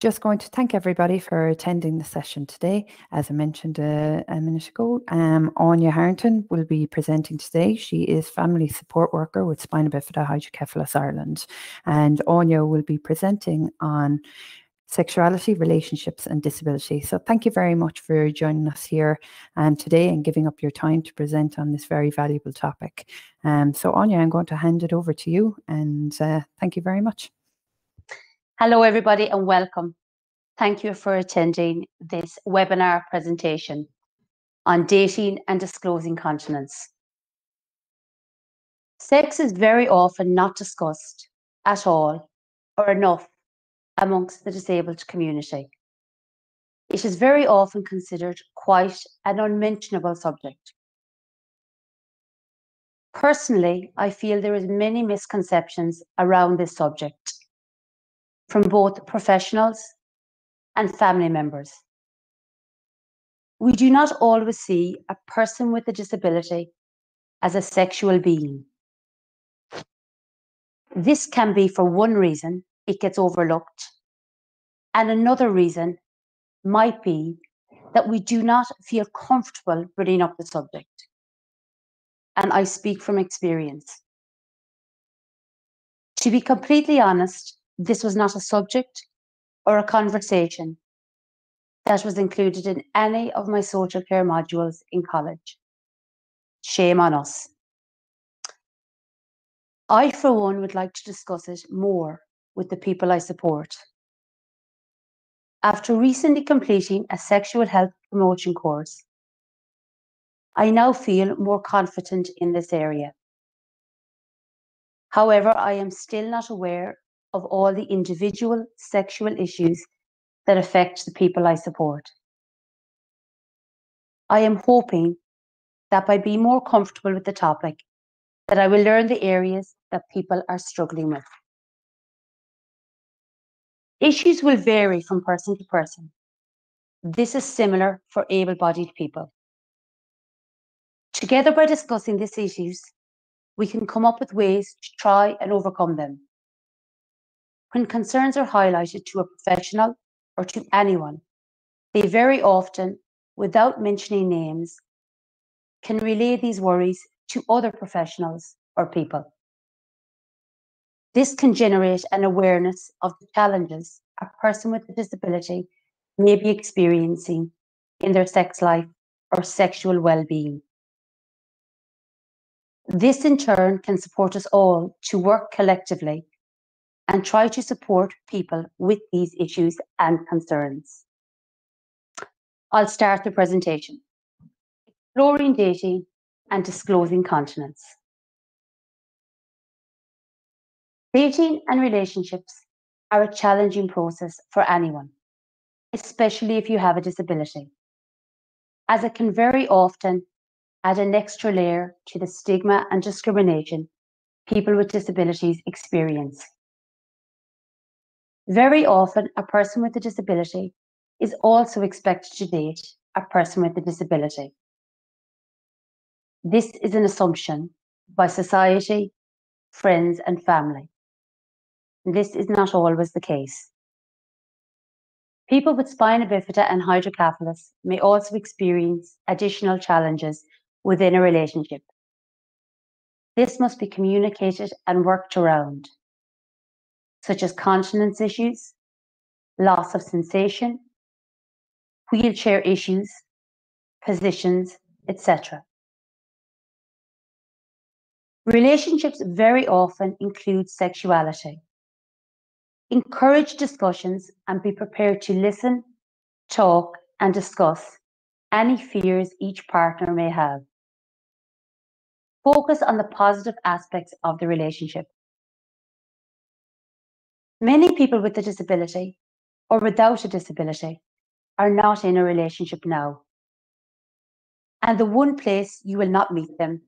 just going to thank everybody for attending the session today. As I mentioned a minute ago, Anya Harrington will be presenting today. She is family support worker with Spina Bifida Hydrocephalus Ireland, and Anya will be presenting on sexuality, relationships and disability. So thank you very much for joining us here today and giving up your time to present on this very valuable topic. So Anya, I'm going to hand it over to you, and thank you very much. Hello everybody and welcome. Thank you for attending this webinar presentation on dating and disclosing continence. Sex is very often not discussed at all or enough amongst the disabled community. It is very often considered quite an unmentionable subject. Personally, I feel there is many misconceptions around this subject from both professionals and family members. We do not always see a person with a disability as a sexual being. This can be for one reason, it gets overlooked, and another reason might be that we do not feel comfortable bringing up the subject. And I speak from experience. To be completely honest, this was not a subject or a conversation that was included in any of my social care modules in college. Shame on us. I, for one, would like to discuss it more with the people I support. After recently completing a sexual health promotion course, I now feel more confident in this area. However, I am still not aware of all the individual sexual issues that affect the people I support. I am hoping that by being more comfortable with the topic, that I will learn the areas that people are struggling with. Issues will vary from person to person. This is similar for able-bodied people. Together, by discussing these issues, we can come up with ways to try and overcome them. When concerns are highlighted to a professional or to anyone, they very often, without mentioning names, can relay these worries to other professionals or people. This can generate an awareness of the challenges a person with a disability may be experiencing in their sex life or sexual well-being. This in turn can support us all to work collectively and try to support people with these issues and concerns. I'll start the presentation. Exploring dating and disclosing continence. Dating and relationships are a challenging process for anyone, especially if you have a disability, as it can very often add an extra layer to the stigma and discrimination people with disabilities experience. Very often, a person with a disability is also expected to date a person with a disability. This is an assumption by society, friends, and family. This is not always the case. People with spina bifida and hydrocephalus may also experience additional challenges within a relationship. This must be communicated and worked around, such as continence issues, loss of sensation, wheelchair issues, positions, etc. Relationships very often include sexuality. Encourage discussions and be prepared to listen, talk, and discuss any fears each partner may have. Focus on the positive aspects of the relationship. Many people with a disability or without a disability are not in a relationship now. And the one place you will not meet them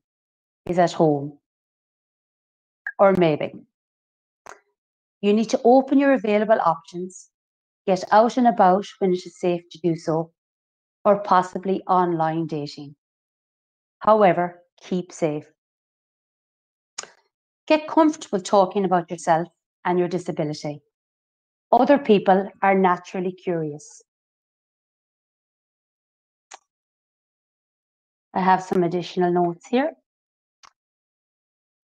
is at home. Or maybe. You need to open your available options, get out and about when it is safe to do so, or possibly online dating. However, keep safe. Get comfortable talking about yourself and your disability. Other people are naturally curious. I have some additional notes here.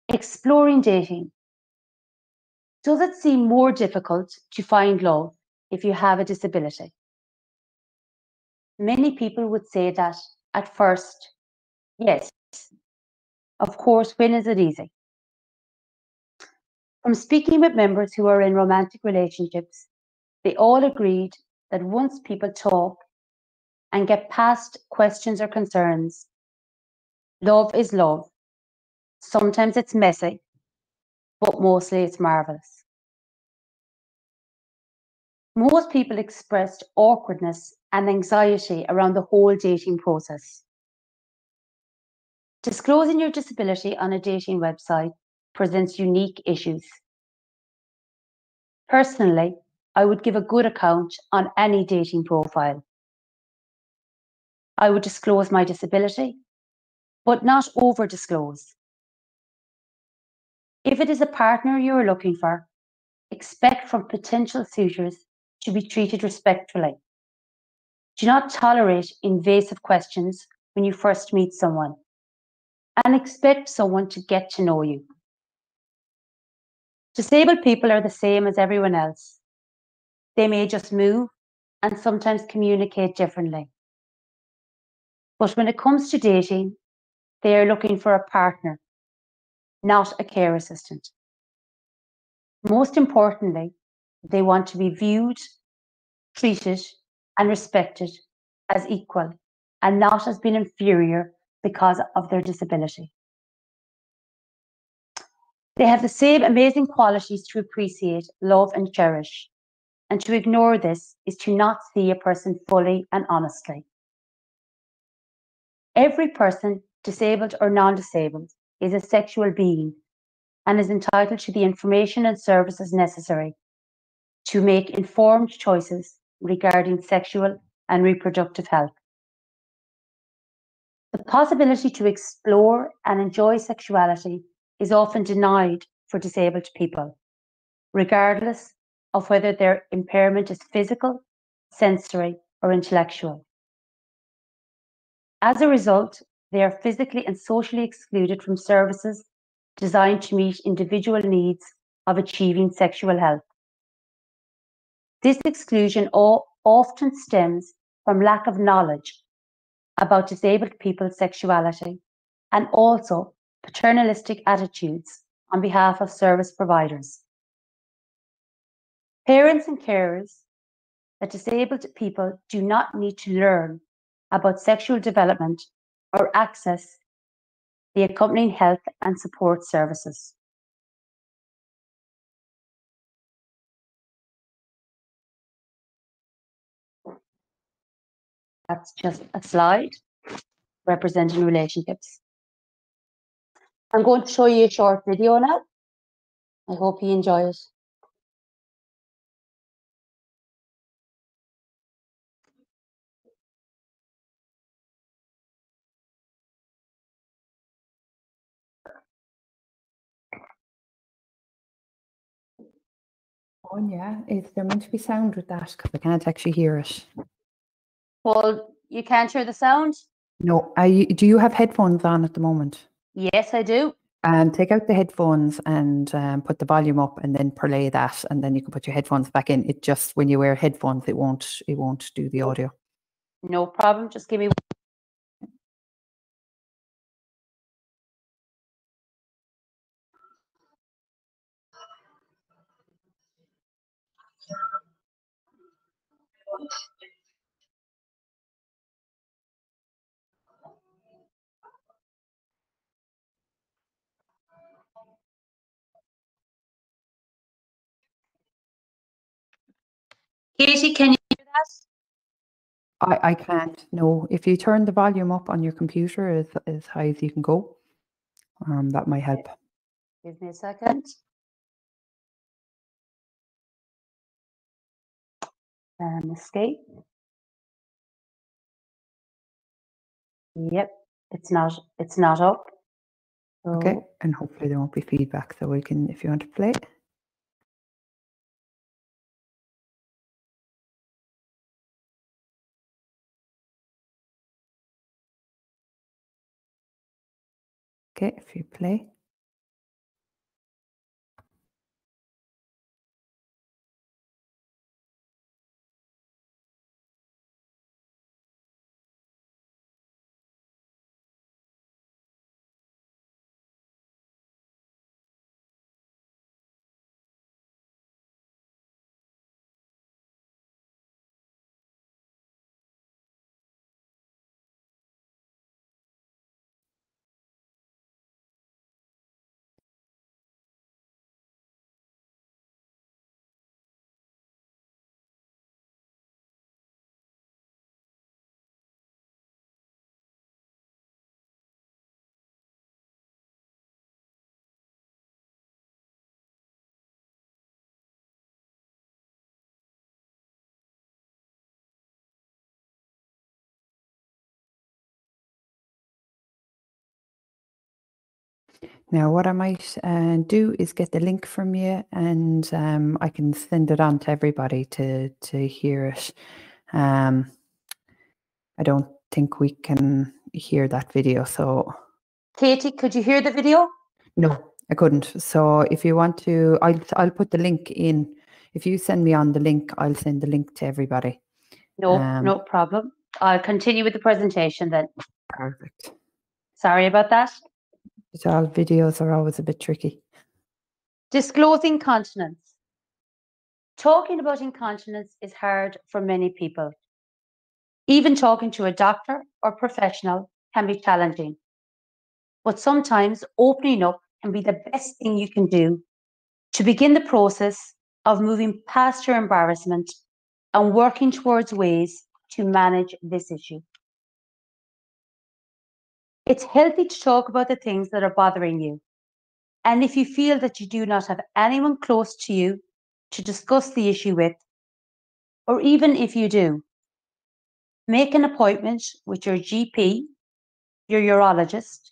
Exploring dating. Does it seem more difficult to find love if you have a disability? Many people would say that at first, yes. Of course, when is it easy? From speaking with members who are in romantic relationships, they all agreed that once people talk and get past questions or concerns, love is love. Sometimes it's messy, but mostly it's marvelous. Most people expressed awkwardness and anxiety around the whole dating process. Disclosing your disability on a dating website presents unique issues. Personally, I would give a good account on any dating profile. I would disclose my disability, but not over-disclose. If it is a partner you are looking for, expect from potential suitors to be treated respectfully. Do not tolerate invasive questions when you first meet someone, and expect someone to get to know you. Disabled people are the same as everyone else. They may just move and sometimes communicate differently. But when it comes to dating, they are looking for a partner, not a care assistant. Most importantly, they want to be viewed, treated, and respected as equal and not as being inferior because of their disability. They have the same amazing qualities to appreciate, love, and cherish. And to ignore this is to not see a person fully and honestly. Every person, disabled or non-disabled, is a sexual being and is entitled to the information and services necessary to make informed choices regarding sexual and reproductive health. The possibility to explore and enjoy sexuality is often denied for disabled people, regardless of whether their impairment is physical, sensory, or intellectual. As a result, they are physically and socially excluded from services designed to meet individual needs of achieving sexual health. This exclusion often stems from lack of knowledge about disabled people's sexuality and also paternalistic attitudes on behalf of service providers. Parents and carers that disabled people do not need to learn about sexual development or access the accompanying health and support services. That's just a slide representing relationships. I'm going to show you a short video now. I hope you enjoy it. Oh, yeah. Is there meant to be sound with that? Because I can't actually hear it. Well, you can't hear the sound? No. Do you have headphones on at the moment? Yes, I do. Take out the headphones and put the volume up, and then play that, and then you can put your headphones back in. It just, when you wear headphones, it won't do the audio. No problem. Just give me. Katie, can you hear that? I can't. No. If you turn the volume up on your computer as high as you can go, that might help. Give me a second. Escape. Yep, it's not up. So, Okay, and hopefully there won't be feedback, so we can, if you want to play. Okay, if you play. Now, what I might do is get the link from you, and I can send it on to everybody to hear it. I don't think we can hear that video, so... Katie, could you hear the video? No, I couldn't. So if you want to, I'll put the link in. If you send me on the link, I'll send the link to everybody. No problem. I'll continue with the presentation then. Perfect. Sorry about that. So videos are always a bit tricky. Disclosing continence. Talking about incontinence is hard for many people. Even talking to a doctor or professional can be challenging. But sometimes opening up can be the best thing you can do to begin the process of moving past your embarrassment and working towards ways to manage this issue. It's healthy to talk about the things that are bothering you. And if you feel that you do not have anyone close to you to discuss the issue with, or even if you do, make an appointment with your GP, your urologist,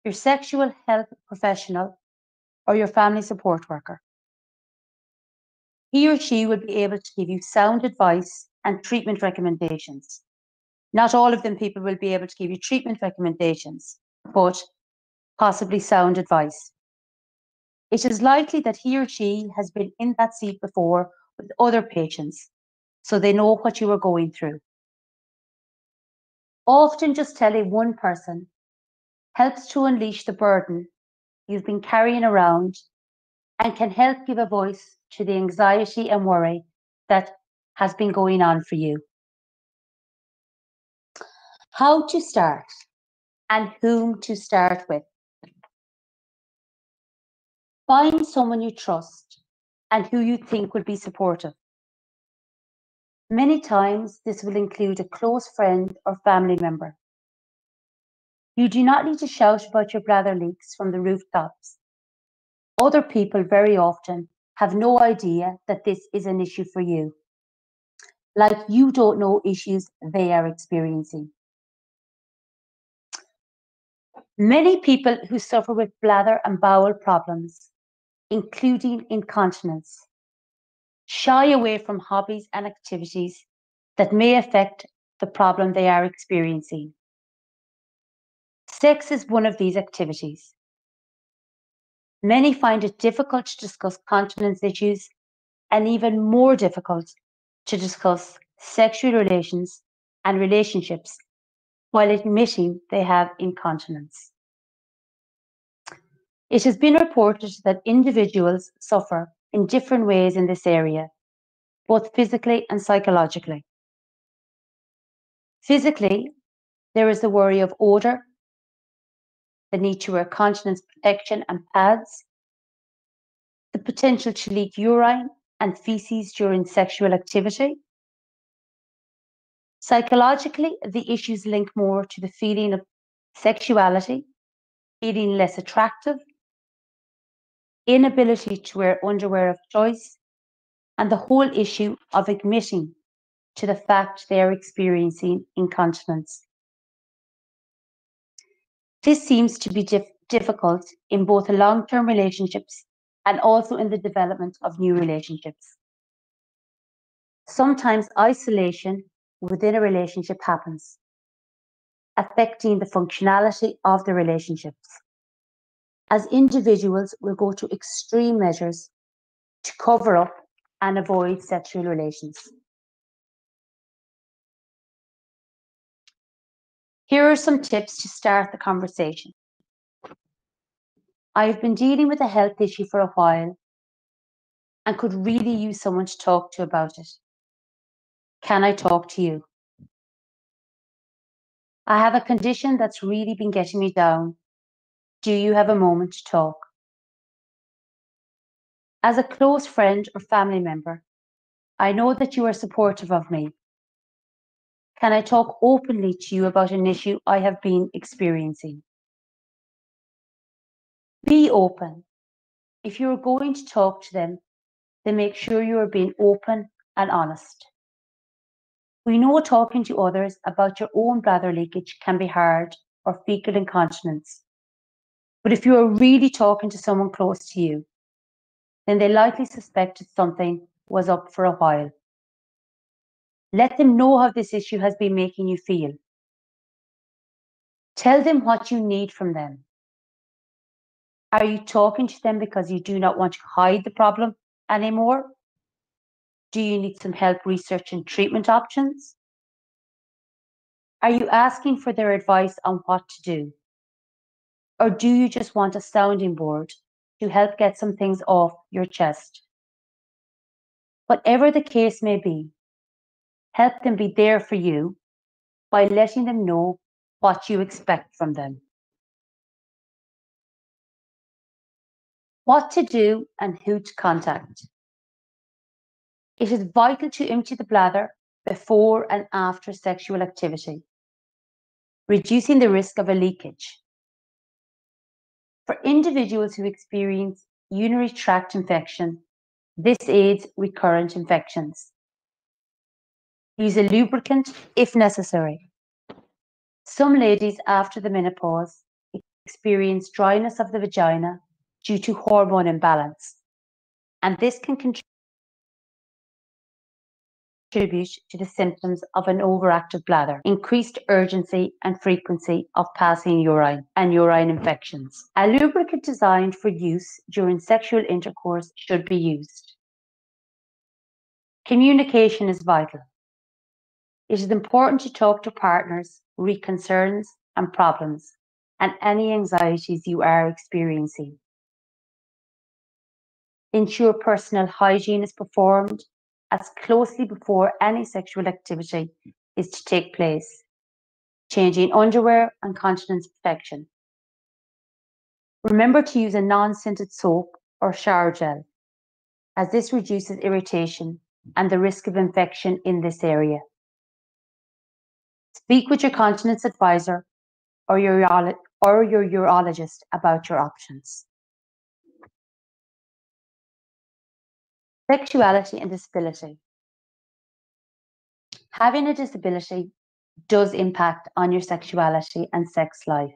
your sexual health professional, or your family support worker. He or she will be able to give you sound advice and treatment recommendations. Not all of them people will be able to give you treatment recommendations, but possibly sound advice. It is likely that he or she has been in that seat before with other patients, so they know what you are going through. Often just telling one person helps to unleash the burden you've been carrying around and can help give a voice to the anxiety and worry that has been going on for you. How to start and whom to start with. Find someone you trust and who you think will be supportive. Many times, this will include a close friend or family member. You do not need to shout about your bladder leaks from the rooftops. Other people very often have no idea that this is an issue for you, like you don't know issues they are experiencing. Many people who suffer with bladder and bowel problems, including incontinence, shy away from hobbies and activities that may affect the problem they are experiencing. Sex is one of these activities. Many find it difficult to discuss continence issues and even more difficult to discuss sexual relations and relationships while admitting they have incontinence. It has been reported that individuals suffer in different ways in this area, both physically and psychologically. Physically, there is the worry of odor, the need to wear continence protection and pads, the potential to leak urine and feces during sexual activity. Psychologically, the issues link more to the feeling of sexuality, feeling less attractive, inability to wear underwear of choice, and the whole issue of admitting to the fact they are experiencing incontinence. This seems to be difficult in both long-term relationships and also in the development of new relationships. Sometimes isolation within a relationship happens, affecting the functionality of the relationships. As individuals, we'll go to extreme measures to cover up and avoid sexual relations. Here are some tips to start the conversation. I've been dealing with a health issue for a while and could really use someone to talk to about it. Can I talk to you? I have a condition that's really been getting me down. Do you have a moment to talk? As a close friend or family member, I know that you are supportive of me. Can I talk openly to you about an issue I have been experiencing? Be open. If you are going to talk to them, then make sure you are being open and honest. We know talking to others about your own bladder leakage can be hard or fecal incontinence. But if you are really talking to someone close to you, then they likely suspected something was up for a while. Let them know how this issue has been making you feel. Tell them what you need from them. Are you talking to them because you do not want to hide the problem anymore? Do you need some help researching treatment options? Are you asking for their advice on what to do? Or do you just want a sounding board to help get some things off your chest? Whatever the case may be, help them be there for you by letting them know what you expect from them. What to do and who to contact. It is vital to empty the bladder before and after sexual activity, reducing the risk of a leakage. For individuals who experience urinary tract infection, this aids recurrent infections. Use a lubricant if necessary. Some ladies after the menopause experience dryness of the vagina due to hormone imbalance, and this can contribute to the symptoms of an overactive bladder, increased urgency and frequency of passing urine, and urine infections. A lubricant designed for use during sexual intercourse should be used. Communication is vital. It is important to talk to partners, re concerns and problems, and any anxieties you are experiencing. Ensure personal hygiene is performed as closely before any sexual activity is to take place, changing underwear and continence protection. Remember to use a non-scented soap or shower gel, as this reduces irritation and the risk of infection in this area. Speak with your continence advisor or your urologist about your options. Sexuality and disability. Having a disability does impact on your sexuality and sex life,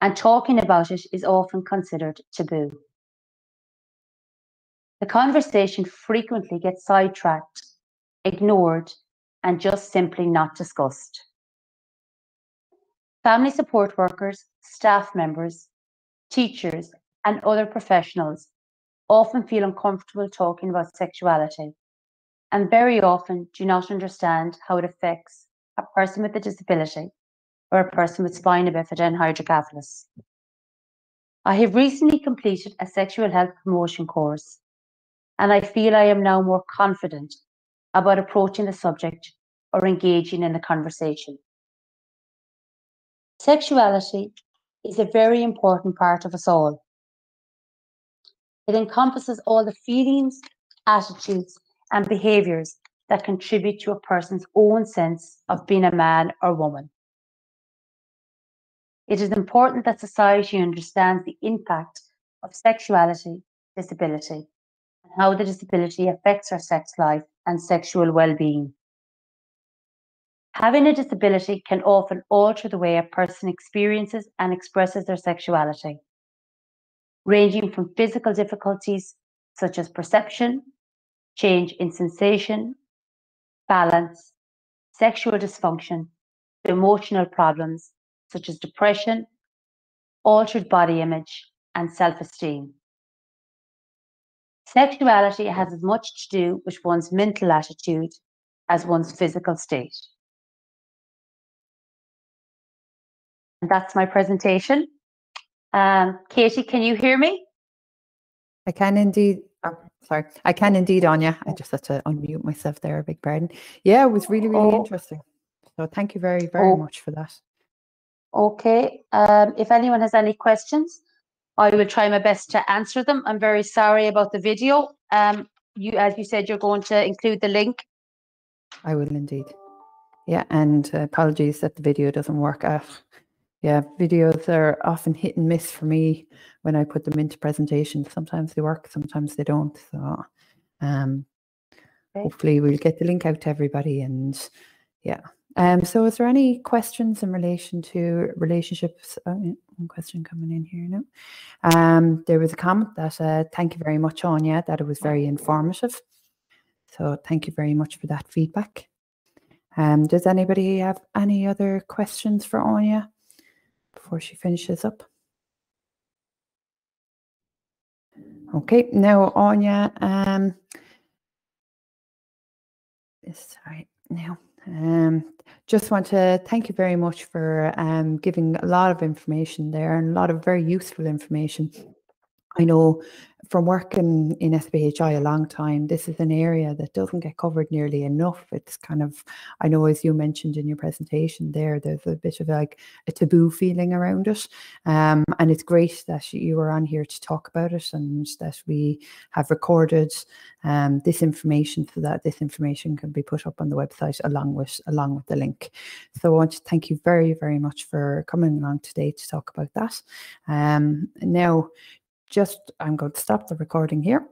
and talking about it is often considered taboo. The conversation frequently gets sidetracked, ignored, and just simply not discussed. Family support workers, staff members, teachers, and other professionals often feel uncomfortable talking about sexuality, and very often do not understand how it affects a person with a disability or a person with spina bifida and hydrocephalus. I have recently completed a sexual health promotion course, and I feel I am now more confident about approaching the subject or engaging in the conversation. Sexuality is a very important part of us all. It encompasses all the feelings, attitudes, and behaviours that contribute to a person's own sense of being a man or woman. It is important that society understands the impact of sexuality, disability, and how the disability affects our sex life and sexual well-being. Having a disability can often alter the way a person experiences and expresses their sexuality, ranging from physical difficulties such as perception, change in sensation, balance, sexual dysfunction, to emotional problems such as depression, altered body image, and self-esteem. Sexuality has as much to do with one's mental attitude as one's physical state. And that's my presentation. Katie, can you hear me? I can indeed. Oh, sorry. I can indeed, Anya. I just had to unmute myself there. A big pardon. Yeah, it was really, really interesting. So thank you very, very much for that. Okay. If anyone has any questions, I will try my best to answer them. I'm very sorry about the video. As you said, you're going to include the link. I will indeed. Yeah, and apologies that the video doesn't work out. Yeah, videos are often hit and miss for me when I put them into presentations. Sometimes they work, sometimes they don't. So hopefully we'll get the link out to everybody. And yeah. So is there any questions in relation to relationships? One question coming in here now. There was a comment that thank you very much, Anya, that it was very informative. So thank you very much for that feedback. Does anybody have any other questions for Anya before she finishes up? Okay, now Anya, sorry, now, just want to thank you very much for giving a lot of information there and a lot of very useful information. I know from working in SPHI a long time, this is an area that doesn't get covered nearly enough. It's kind of, I know as you mentioned in your presentation there, there's a bit of like a taboo feeling around it. And it's great that you are on here to talk about it and that we have recorded this information so that this information can be put up on the website along with the link. So I want to thank you very, very much for coming along today to talk about that. Now, I'm going to stop the recording here.